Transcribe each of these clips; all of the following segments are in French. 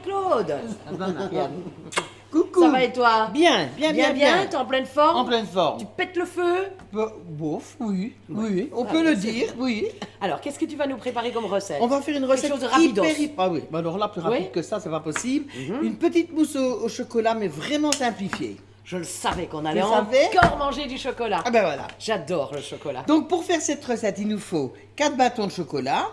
Marie-Claude. Marianne. Coucou. Ça va et toi? Bien. T'es en pleine forme? En pleine forme. Tu pètes le feu? Bof, oui. On Ah, peut le c'est dire, oui. Alors, qu'est-ce que tu vas nous préparer comme recette? On va faire une recette chose de rapidos. Ah oui, bah alors là, plus rapide Oui. que ça, c'est pas possible. Une petite mousse au chocolat, mais vraiment simplifiée. Je le savais qu'on allait Tu savais encore manger du chocolat. Ah ben voilà. J'adore le chocolat. Donc pour faire cette recette, il nous faut 4 bâtons de chocolat,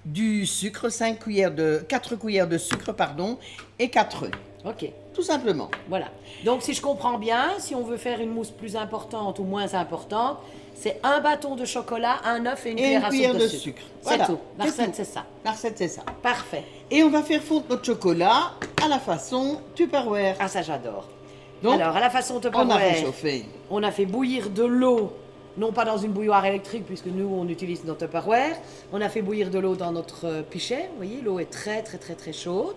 du sucre, 4 cuillères de sucre, pardon, et 4 œufs. Ok, Tout simplement. voilà. Donc, si je comprends bien, si on veut faire une mousse plus importante ou moins importante, c'est un bâton de chocolat, un œuf et une cuillère à cuillère soupe de de sucre. C'est Voilà. tout. La C'est recette, tout. c'est ça. La recette, c'est ça. Parfait. Et on va faire fondre notre chocolat à la façon Tupperware. Ah, ça, j'adore. Donc, Alors, à la façon on a Tupperware, réchauffé. on a fait bouillir de l'eau, non pas dans une bouilloire électrique, puisque nous, on utilise notre Tupperware. On a fait bouillir de l'eau dans notre pichet. Vous voyez, l'eau est très chaude.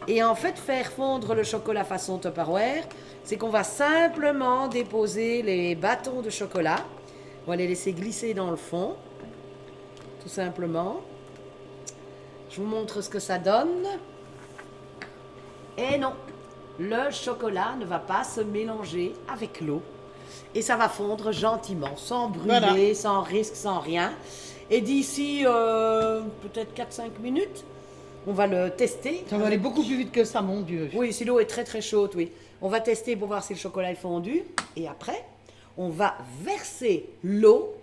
Et en fait, faire fondre le chocolat façon Tupperware, c'est qu'on va simplement déposer les bâtons de chocolat. On va les laisser glisser dans le fond, tout simplement. Je vous montre ce que ça donne. Et non, le chocolat ne va pas se mélanger avec l'eau. Et ça va fondre gentiment, sans brûler, Voilà. sans risque, sans rien. Et d'ici peut-être 4-5 minutes, on va le tester. Ça va aller beaucoup plus vite que ça, mon Dieu. Oui, si l'eau est très chaude, oui. On va tester pour voir si le chocolat est fondu. Et après, on va verser l'eau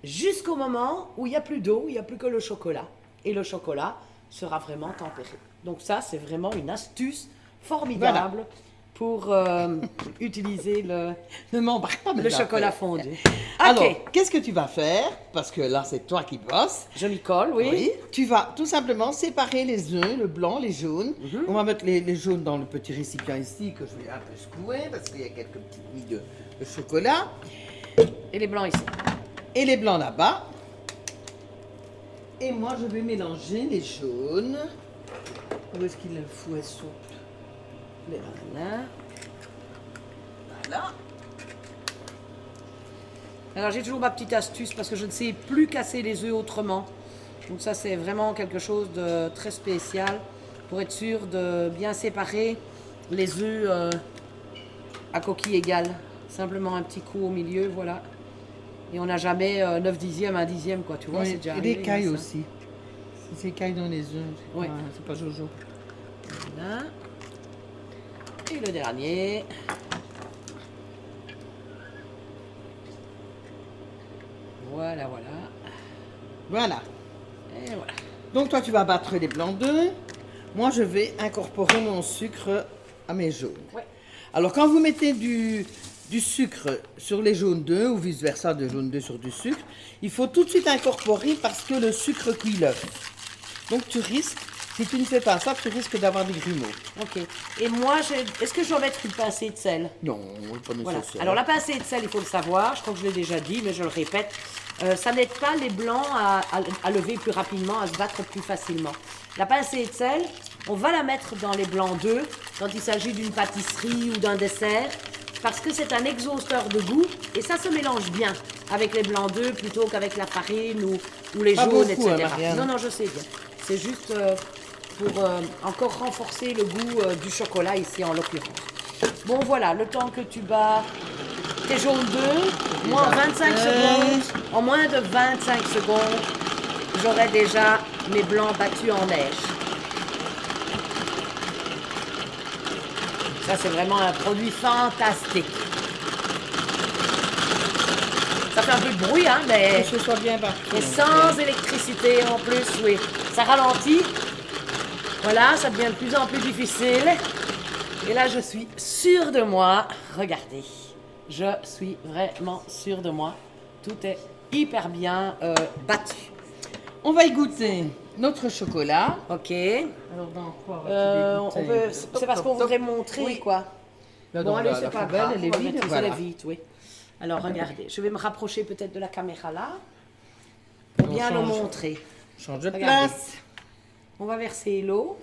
jusqu'au moment où il n'y a plus d'eau, il n'y a plus que le chocolat. Et le chocolat sera vraiment tempéré. Donc ça, c'est vraiment une astuce formidable pour utiliser Ne m'embarque pas le chocolat fondu. Ok, Alors, qu'est-ce que tu vas faire? Parce que là, c'est toi qui bosses. je m'y colle, oui. Oui. Tu vas tout simplement séparer les œufs, le blanc, les jaunes. On va mettre les jaunes dans le petit récipient ici que je vais un peu secouer parce qu'il y a quelques petites billes de chocolat. Et les blancs ici. Et les blancs là-bas. Et moi, je vais mélanger les jaunes. Où est-ce qu'il le fout, elles sont? Voilà. Voilà. Alors j'ai toujours ma petite astuce parce que je ne sais plus casser les œufs autrement. Donc ça c'est vraiment quelque chose de très spécial pour être sûr de bien séparer les œufs à coquille égale. Simplement un petit coup au milieu, voilà. Et on n'a jamais 9 dixièmes, 1 dixième quoi, tu vois, Oui, c'est déjà et arrivé, des cailles ça. aussi. Si c'est cailles dans les œufs, Oui. c'est pas Jojo. Voilà. Et le dernier. Voilà. Voilà. Et voilà. Donc toi, tu vas battre les blancs d'œufs. Moi, je vais incorporer mon sucre à mes jaunes. Ouais. Alors, quand vous mettez du sucre sur les jaunes d'œufs ou vice-versa, de jaune d'œufs sur du sucre, il faut tout de suite incorporer parce que le sucre cuit l'œuf. Donc, tu risques, si tu ne fais pas ça, tu risques d'avoir des grumeaux. Ok. Et moi, est-ce que je dois mettre une pincée de sel? Non, pas Voilà. nécessaire. Alors la pincée de sel, il faut le savoir, je crois que je l'ai déjà dit, mais je le répète, ça n'aide pas les blancs à lever plus rapidement, à se battre plus facilement. La pincée de sel, on va la mettre dans les blancs d'œufs quand il s'agit d'une pâtisserie ou d'un dessert, parce que c'est un exhausteur de goût et ça se mélange bien avec les blancs d'œufs plutôt qu'avec la farine ou les Pas jaunes, beaucoup, etc. hein, Marianne. Non, je sais bien. C'est juste pour encore renforcer le goût du chocolat ici en l'occurrence. Bon voilà, le temps que tu bats tes jaunes d'œufs, moi en 25 secondes, en moins de 25 secondes, j'aurai déjà mes blancs battus en neige. Ça c'est vraiment un produit fantastique. Ça fait un peu de bruit, hein, mais... Que ce soit bien battu. Et sans électricité en plus, oui. Ça ralentit. Voilà, ça devient de plus en plus difficile. Et là, je suis sûre de moi. Regardez. Je suis vraiment sûre de moi. Tout est hyper bien battu. On va y goûter notre chocolat. Ok. Alors, dans quoi vas-tu les goûter? C'est parce qu'on voudrait montrer, Oui. quoi. Là, Bon, dans allez, la c'est pas poubelle, grave. elle On est va vide. mettre Voilà. ça vite, oui. Alors, regardez. Je vais me rapprocher peut-être de la caméra là. Pour On bien le change. montrer. Change de Regardez. place. On va verser l'eau.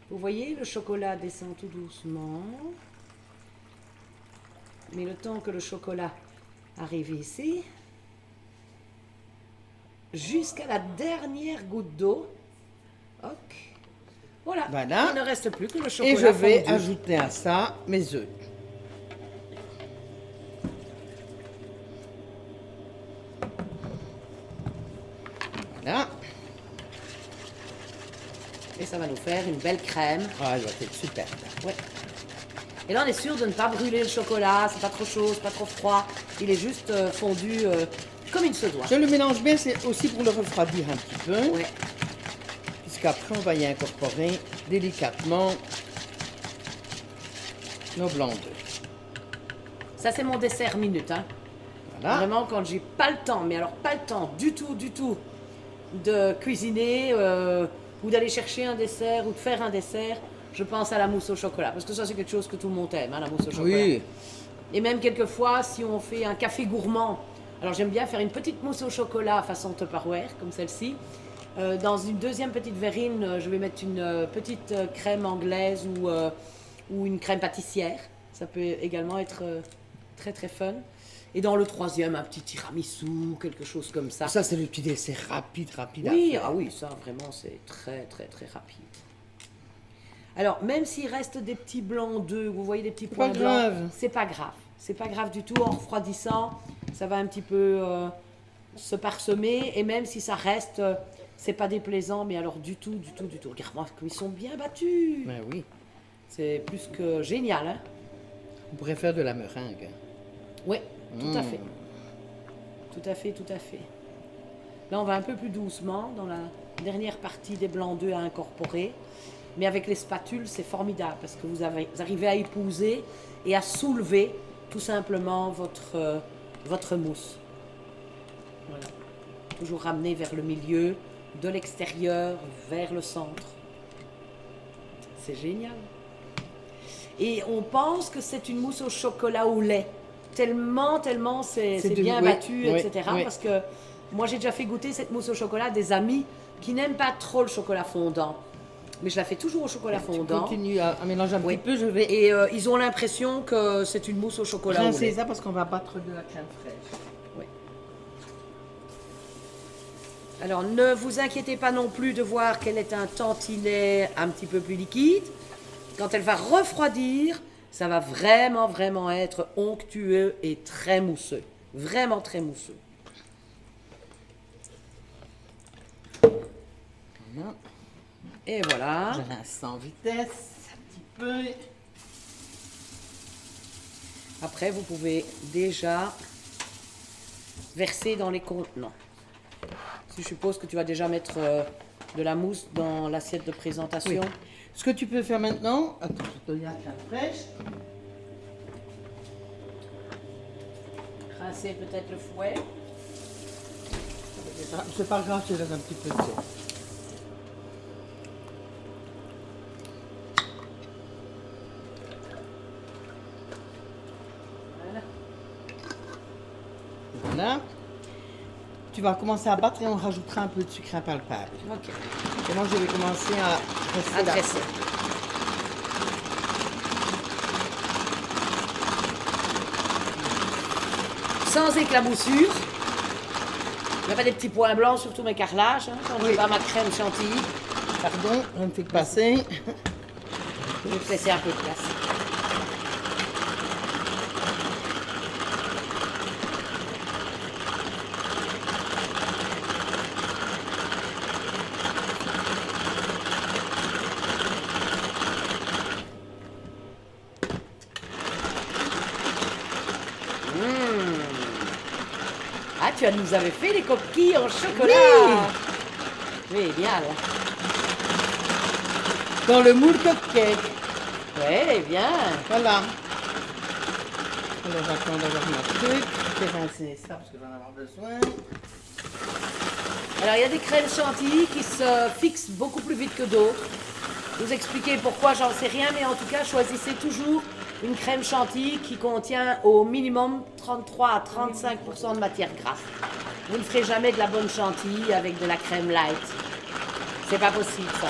Vous voyez, le chocolat descend tout doucement. Mais le temps que le chocolat arrive ici, jusqu'à la dernière goutte d'eau, hop, Voilà. Voilà. Il ne reste plus que le chocolat Et je vais fondu. ajouter à ça mes œufs. Voilà. Et ça va nous faire une belle crème. Ah, elle va être super. Ouais. Et là, on est sûr de ne pas brûler le chocolat. C'est pas trop chaud, c'est pas trop froid. Il est juste fondu comme il se doit. Je le mélange bien, c'est aussi pour le refroidir un petit peu. Ouais. Puisqu'après, on va y incorporer délicatement nos blancs d'œufs. Ça, c'est mon dessert minute. Hein. Voilà. Vraiment, quand j'ai pas le temps, mais alors pas le temps du tout, de cuisiner ou d'aller chercher un dessert ou de faire un dessert, je pense à la mousse au chocolat. Parce que ça, c'est quelque chose que tout le monde aime, hein, la mousse au chocolat. Oui. Et même quelquefois, si on fait un café gourmand, alors j'aime bien faire une petite mousse au chocolat façon Tupperware, comme celle-ci. Dans une deuxième petite verrine, je vais mettre une petite crème anglaise ou une crème pâtissière. Ça peut également être très très fun. Et dans le troisième, un petit tiramisu, quelque chose comme ça. Ça, c'est le petit dessert rapide à Oui, faire. ah oui, ça vraiment c'est très très très rapide. Alors même s'il reste des petits blancs d'œufs, vous voyez des petits points pas blancs, grave. c'est pas grave. C'est pas grave du tout. En refroidissant, ça va un petit peu se parsemer. Et même si ça reste, c'est pas déplaisant, mais alors du tout. Regarde-moi comme ils sont bien battus. Ben oui. C'est plus que génial, hein. On pourrait faire de la meringue. Oui, tout à fait. Tout à fait. Là, on va un peu plus doucement dans la dernière partie des blancs d'œufs à incorporer. Mais avec les spatules, c'est formidable parce que vous arrivez à épouser et à soulever tout simplement votre mousse. Voilà. Toujours ramener vers le milieu, de l'extérieur vers le centre. C'est génial. Et on pense que c'est une mousse au chocolat au lait. Tellement c'est bien battu, oui, etc. oui. Parce que moi, j'ai déjà fait goûter cette mousse au chocolat à des amis qui n'aiment pas trop le chocolat fondant. Mais je la fais toujours au chocolat fondant. Continue à mélanger un Oui. petit peu. Je vais Et ils ont l'impression que c'est une mousse au chocolat au rincer lait. ça parce qu'on va battre de la crème fraîche. Oui. Alors, ne vous inquiétez pas non plus de voir qu'elle est un tantinet un petit peu plus liquide. Quand elle va refroidir, ça va vraiment être onctueux et très mousseux. Vraiment très mousseux. Voilà. Et voilà. Je rince en vitesse, un petit peu. Après, vous pouvez déjà verser dans les contenants. Je suppose que tu vas déjà mettre de la mousse dans l'assiette de présentation. Oui. Ce que tu peux faire maintenant, attends, je te donne la crème fraîche. Rincer peut-être le fouet. C'est pas grave, je laisse un petit peu de sel. Voilà. Voilà. Tu vas commencer à battre et on rajoutera un peu de sucre impalpable. Ok. Et moi, je vais commencer à presser À la- dresser. Sans éclaboussure. Il n'y a pas des petits points blancs sur tout mes carrelages. Hein, quand je Oui. fais ma crème chantilly. Pardon, je ne fais que passer. Je vais te laisser un peu de place. Ah, nous avais fait les coquilles en chocolat. Génial. Dans le moule cupcake. Ouais, bien. Voilà. Alors, j'attends d'avoir ma truc. Je vais rincer ça parce que j'en ai avoir besoin. Alors, il y a des crèmes chantilly qui se fixent beaucoup plus vite que d'autres. Vous expliquer pourquoi, j'en sais rien, mais en tout cas, choisissez toujours une crème chantilly qui contient au minimum 33 à 35% de matière grasse. Vous ne ferez jamais de la bonne chantilly avec de la crème light. C'est pas possible, ça.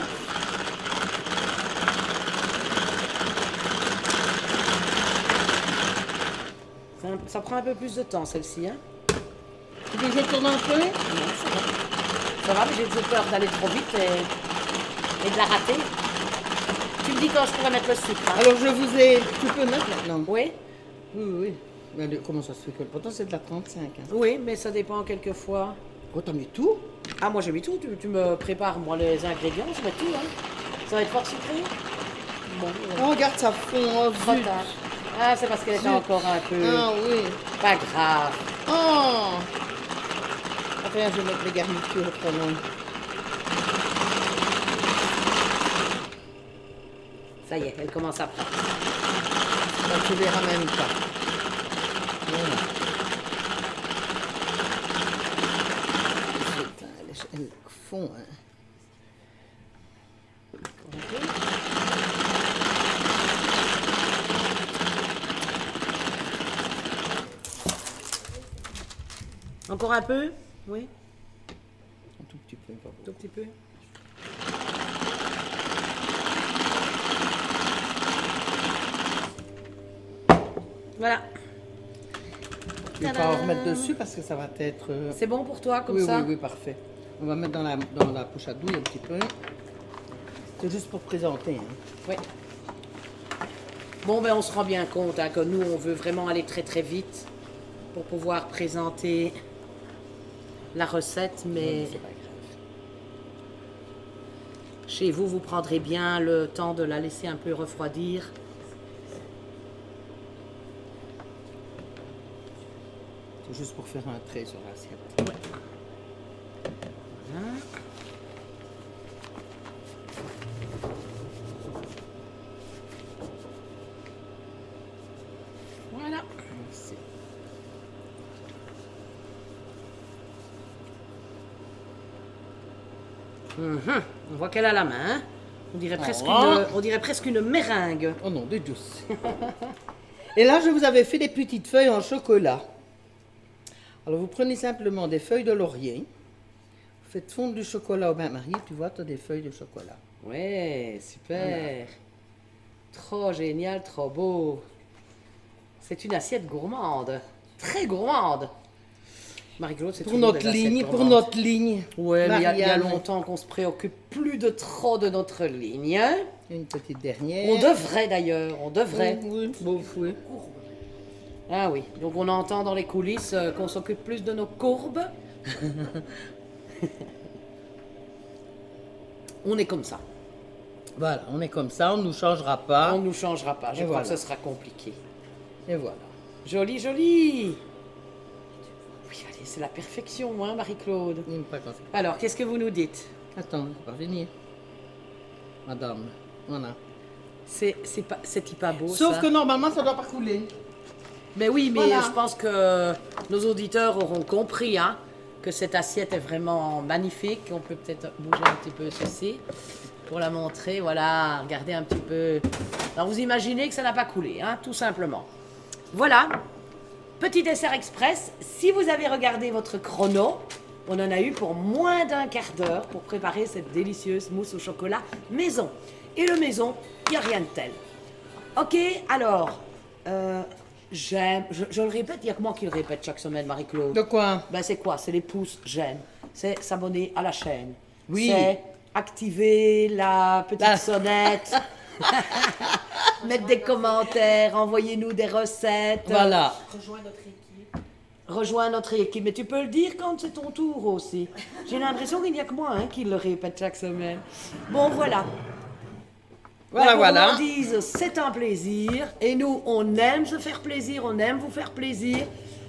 Ça prend un peu plus de temps, celle-ci, hein? Tu veux que je tourne un peu? Non, c'est bon. Ça va, mais j'ai peur d'aller trop vite et de la rater. me dis quand je pourrais mettre le sucre. Hein. Alors je vous ai... Tu peux mettre maintenant? Oui? Oui, oui. Mais comment ça se fait que... Pourtant c'est de la 35. Hein. Oui, mais ça dépend quelquefois. Oh, t'as mis tout? Ah, moi j'ai mis tout. Tu me prépares, moi, les ingrédients, je mets tout. Hein. Ça va être fort sucré? Bon, Oh, regarde, ça fond. Oh, trop zut. tard. Ah, c'est parce qu'elle était Zut. encore un peu... Ah oui. Pas grave. Oh. Après, je vais mettre les garnitures autrement. Ça y est, elle commence à prendre. Donc, tu les ramènes pas. Voilà. Putain, elles font, hein. Encore un peu? Oui, Un tout petit peu, pas un beaucoup. tout petit peu. Voilà. Tu vas pas en remettre dessus parce que ça va être... C'est bon pour toi comme oui, ça? oui, oui, parfait. On va mettre dans la poche à douille un petit peu. C'est juste pour présenter. Hein. Oui. Bon, ben on se rend bien compte hein, que nous, on veut vraiment aller très très vite pour pouvoir présenter la recette, mais C'est pas grave. chez vous, vous prendrez bien le temps de la laisser un peu refroidir. C'est juste pour faire un trait sur l'assiette. Voilà. Voilà. Merci. On voit qu'elle a la main. Hein. On dirait presque une meringue. Oh non, des douces. Et là, je vous avais fait des petites feuilles en chocolat. Alors, vous prenez simplement des feuilles de laurier. Vous faites fondre du chocolat au bain-marie. Tu vois, tu as des feuilles de chocolat. Ouais, super. Trop génial, trop beau. C'est une assiette gourmande. Très gourmande. Marie-Claude, c'est Pour toujours notre des assiettes ligne, pour gourmandes. notre ligne. Ouais, mais il y a Marianne. longtemps qu'on se préoccupe plus de trop de notre ligne. Hein. Une petite dernière. On devrait d'ailleurs, on devrait. Oui, bon, oui. Ah oui, donc on entend dans les coulisses qu'on s'occupe plus de nos courbes. On est comme ça. Voilà, on est comme ça, on ne nous changera pas. On ne nous changera pas. Je Et crois voilà. que ce sera compliqué. Et voilà. Joli, joli. Oui, allez, c'est la perfection, hein, Marie-Claude. Il n'aime pas quand c'est- Alors, qu'est-ce que vous nous dites? Attends, on va venir. Madame, voilà. C'est pas beau, Sauf ça. que normalement, ça ne doit pas couler. Mais oui, mais Voilà. je pense que nos auditeurs auront compris hein, que cette assiette est vraiment magnifique. On peut peut-être bouger un petit peu ceci pour la montrer. Voilà, regardez un petit peu. Alors vous imaginez que ça n'a pas coulé, hein, tout simplement. Voilà, petit dessert express. Si vous avez regardé votre chrono, on en a eu pour moins d'un quart d'heure pour préparer cette délicieuse mousse au chocolat maison. Et le maison, il n'y a rien de tel. Ok, alors... j'aime, je le répète, il n'y a que moi qui le répète chaque semaine, Marie-Claude. De quoi? Ben c'est quoi? C'est les pouces, j'aime. C'est s'abonner à la chaîne. Oui. C'est activer la petite Ah. sonnette. Mettre des commentaires, envoyez-nous des recettes. Voilà. Rejoins notre équipe. Mais tu peux le dire quand c'est ton tour aussi. J'ai l'impression qu'il n'y a que moi hein, qui le répète chaque semaine. Bon, voilà. Voilà, La voilà. gourmandise, c'est un plaisir. Et nous, on aime se faire plaisir, on aime vous faire plaisir.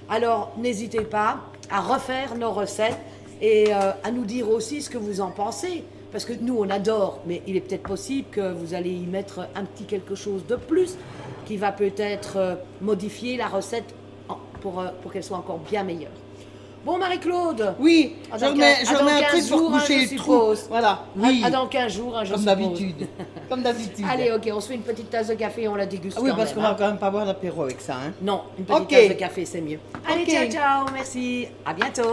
Alors, n'hésitez pas à refaire nos recettes et à nous dire aussi ce que vous en pensez. Parce que nous, on adore, mais il est peut-être possible que vous allez y mettre un petit quelque chose de plus qui va peut-être modifier la recette pour qu'elle soit encore bien meilleure. Bon, Marie-Claude. Oui, Ah, je dans remets, quin- je ah, remets dans un 15 truc pour jours, hein, coucher je les trous. suppose. Voilà, oui. Dans 15 jours, hein, je Comme suppose. d'habitude. Comme d'habitude. Allez, ok, on se fait une petite tasse de café et on la déguste. Ah oui, quand parce même, qu'on va hein. quand même pas boire d'apéro avec ça. Hein. Non, une petite Ok. tasse de café, c'est mieux. Allez, Ok. ciao, ciao, merci. À bientôt.